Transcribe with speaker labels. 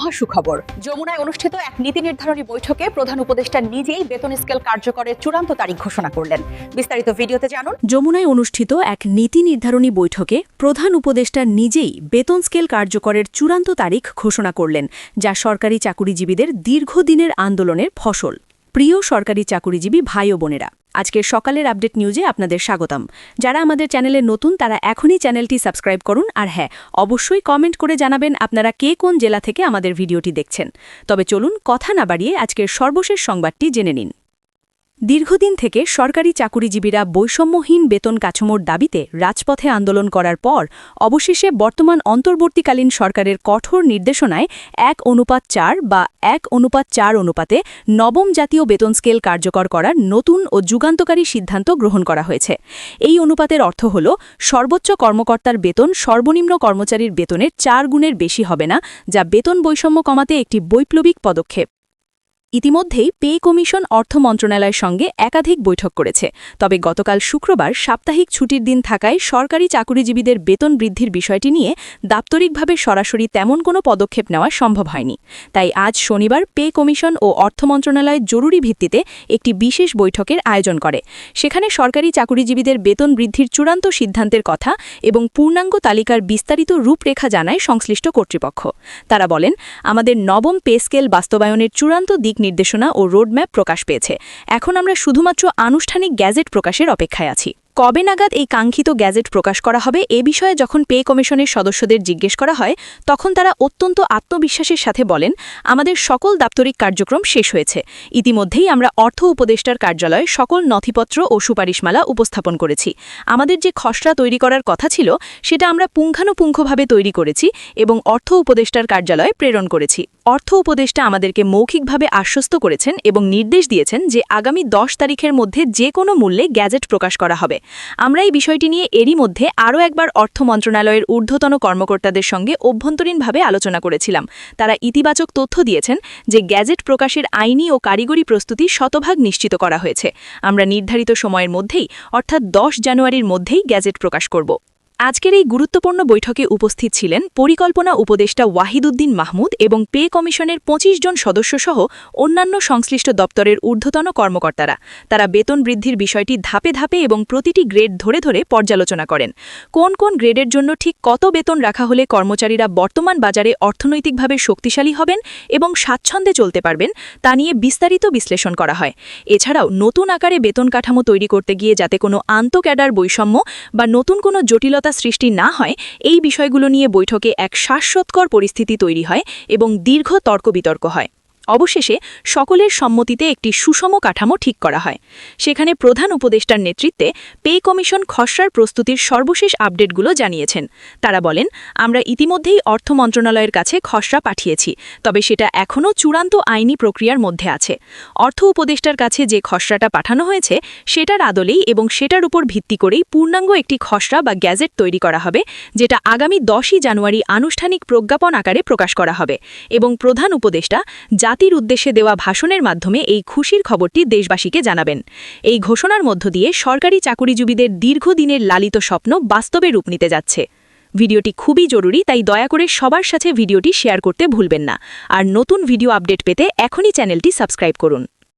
Speaker 1: মহা সুখবর। যমুনায় অনুষ্ঠিত এক নীতি নির্ধারণী বৈঠকে প্রধান উপদেষ্টা নিজেই বেতন স্কেল কার্যকরের চূড়ান্ত তারিখ ঘোষণা করলেন। বিস্তারিত ভিডিওতে জানুন।
Speaker 2: যমুনায় অনুষ্ঠিত এক নীতি নির্ধারণী বৈঠকে প্রধান উপদেষ্টা নিজেই বেতন স্কেল কার্যকরের চূড়ান্ত তারিখ ঘোষণা করলেন, যা সরকারি চাকুরিজীবীদের দীর্ঘদিনের আন্দোলনের ফসল। প্রিয় সরকারি চাকুরিজীবী ভাই ও বোনেরা, আজকের সকালের আপডেট নিউজে আপনাদের স্বাগতম। যারা আমাদের চ্যানেলে নতুন তারা এখনই চ্যানেলটি সাবস্ক্রাইব করুন, আর হ্যাঁ, অবশ্যই কমেন্ট করে জানাবেন আপনারা কে কোন জেলা থেকে আমাদের ভিডিওটি দেখছেন। তবে চলুন কথা না বাড়িয়ে আজকের সর্বশেষ সংবাদটি জেনে নিন। দীর্ঘদিন থেকে সরকারি চাকুরিজীবীরা বৈষম্যহীন বেতন কাঠামোর দাবিতে রাজপথে আন্দোলন করার পর অবশেষে বর্তমান অন্তর্বর্তীকালীন সরকারের কঠোর নির্দেশনায় 1:4 বা 1:4 অনুপাতে নবম জাতীয় বেতন স্কেল কার্যকর করার নতুন ও যুগান্তকারী সিদ্ধান্ত গ্রহণ করা হয়েছে। এই অনুপাতের অর্থ হল সর্বোচ্চ কর্মকর্তার বেতন সর্বনিম্ন কর্মচারীর বেতনের 4 গুণের বেশি হবে না, যা বেতন বৈষম্য কমাতে একটি বৈপ্লবিক পদক্ষেপ। ইতিমধ্যেই পে কমিশন অর্থ মন্ত্রণালয়ের সঙ্গে একাধিক বৈঠক করেছে, তবে গতকাল শুক্রবার সাপ্তাহিক ছুটির দিন থাকায় সরকারি চাকুরিজীবীদের বেতন বৃদ্ধির বিষয়টি নিয়ে দাপ্তরিকভাবে সরাসরি তেমন কোনো পদক্ষেপ নেওয়া সম্ভব হয়নি। তাই আজ শনিবার পে কমিশন ও অর্থ মন্ত্রণালয় জরুরি ভিত্তিতে একটি বিশেষ বৈঠকের আয়োজন করে। সেখানে সরকারি চাকুরিজীবীদের বেতন বৃদ্ধির চূড়ান্ত সিদ্ধান্তের কথা এবং পূর্ণাঙ্গ তালিকার বিস্তারিত রূপরেখা জানায় সংশ্লিষ্ট কর্তৃপক্ষ। তারা বলেন, আমাদের নবম পে স্কেল বাস্তবায়নের চূড়ান্ত দিক নির্দেশনা ও রোডম্যাপ প্রকাশ পেয়েছে। এখন আমরা শুধুমাত্র আনুষ্ঠানিক গ্যাজেট প্রকাশের অপেক্ষায় আছি। কবে নাগাদ এই কাঙ্ক্ষিত গ্যাজেট প্রকাশ করা হবে এ বিষয়ে যখন পে কমিশনের সদস্যদের জিজ্ঞেস করা হয়, তখন তারা অত্যন্ত আত্মবিশ্বাসের সাথে বলেন, আমাদের সকল দাপ্তরিক কার্যক্রম শেষ হয়েছে। ইতিমধ্যেই আমরা অর্থ উপদেষ্টার কার্যালয়ে সকল নথিপত্র ও সুপারিশমালা উপস্থাপন করেছি। আমাদের যে খসড়া তৈরি করার কথা ছিল সেটা আমরা পুঙ্খানুপুঙ্খভাবে তৈরি করেছি এবং অর্থ উপদেষ্টার কার্যালয়ে প্রেরণ করেছি। অর্থ উপদেষ্টা আমাদেরকে মৌখিকভাবে আশ্বস্ত করেছেন এবং নির্দেশ দিয়েছেন যে আগামী 10 তারিখের মধ্যে যে কোনো মূল্যে গ্যাজেট প্রকাশ করা হবে। আমরা এই বিষয়টি নিয়ে এরই মধ্যে আরও একবার অর্থ মন্ত্রণালয়ের ঊর্ধ্বতন কর্মকর্তাদের সঙ্গে অভ্যন্তরীণভাবে আলোচনা করেছিলাম। তারা ইতিবাচক তথ্য দিয়েছেন যে গ্যাজেট প্রকাশের আইনি ও কারিগরি প্রস্তুতি শতভাগ নিশ্চিত করা হয়েছে। আমরা নির্ধারিত সময়ের মধ্যেই, অর্থাৎ 10 জানুয়ারির মধ্যেই গ্যাজেট প্রকাশ করব। আজকের এই গুরুত্বপূর্ণ বৈঠকে উপস্থিত ছিলেন পরিকল্পনা উপদেষ্টা ওয়াহিদুদ্দিন মাহমুদ এবং পে কমিশনের 25 জন সদস্যসহ অন্যান্য সংশ্লিষ্ট দপ্তরের ঊর্ধ্বতন কর্মকর্তারা। তারা বেতন বৃদ্ধির বিষয়টি ধাপে ধাপে এবং প্রতিটি গ্রেড ধরে ধরে পর্যালোচনা করেন। কোন কোন গ্রেডের জন্য ঠিক কত বেতন রাখা হলে কর্মচারীরা বর্তমান বাজারে অর্থনৈতিকভাবে শক্তিশালী হবেন এবং স্বাচ্ছন্দ্যে চলতে পারবেন তা নিয়ে বিস্তারিত বিশ্লেষণ করা হয়। এছাড়াও নতুন আকারে বেতন কাঠামো তৈরি করতে গিয়ে যাতে কোনো আন্তঃক্যাডার বৈষম্য বা নতুন কোনো জটিলতা সৃষ্টি না হয়, এই বিষয়গুলো নিয়ে বৈঠকে এক শ্বাসরোধকর পরিস্থিতি তৈরি হয় এবং দীর্ঘ তর্ক বিতর্ক হয়। অবশেষে সকলের সম্মতিতে একটি সুষম কাঠামো ঠিক করা হয়। সেখানে প্রধান উপদেষ্টার নেতৃত্বে পে কমিশন খসড়ার প্রস্তুতির সর্বশেষ আপডেটগুলো জানিয়েছেন। তারা বলেন, আমরা ইতিমধ্যেই অর্থ মন্ত্রণালয়ের কাছে খসড়া পাঠিয়েছি, তবে সেটা এখনও চূড়ান্ত আইনি প্রক্রিয়ার মধ্যে আছে। অর্থ উপদেষ্টার কাছে যে খসড়াটা পাঠানো হয়েছে সেটার আদলেই এবং সেটার উপর ভিত্তি করেই পূর্ণাঙ্গ একটি খসড়া বা গ্যাজেট তৈরি করা হবে, যেটা আগামী 10 জানুয়ারি আনুষ্ঠানিক প্রজ্ঞাপন আকারে প্রকাশ করা হবে এবং প্রধান উপদেষ্টা জাতির উদ্দেশ্যে দেওয়া ভাষণের মাধ্যমে এই খুশির খবরটি দেশবাসীকে জানাবেন। এই ঘোষণার মধ্য দিয়ে সরকারি চাকুরিজীবীদের দীর্ঘদিনের লালিত স্বপ্ন বাস্তবে রূপ নিতে যাচ্ছে। ভিডিওটি খুবই জরুরি, তাই দয়া করে সবার সাথে ভিডিওটি শেয়ার করতে ভুলবেন না। আর নতুন ভিডিও আপডেট পেতে এখনই চ্যানেলটি সাবস্ক্রাইব করুন।